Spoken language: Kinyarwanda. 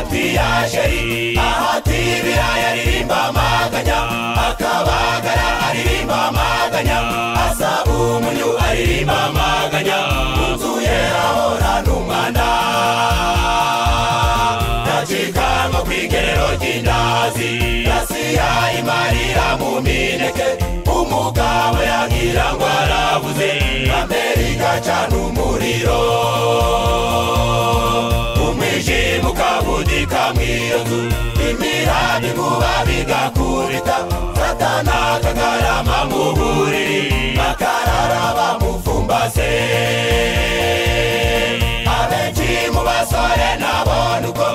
amatwi ya sheri ahatibira yaririmba amaganya akabagara aririmba amaganya asaba umunyu aririmba amaganya utuye ahora n'umwana nacikanwa kw'igerero ry'indazi yasiya imarira mu mineke umugabo yagira ngo aravuze Amerika cana umuriro umwijima ukabudika mw'iyo nzu imirambi inkuba bigakubita Satana akagarama mu buriri bakarara bamufumbase abenshi mu basore nabona uko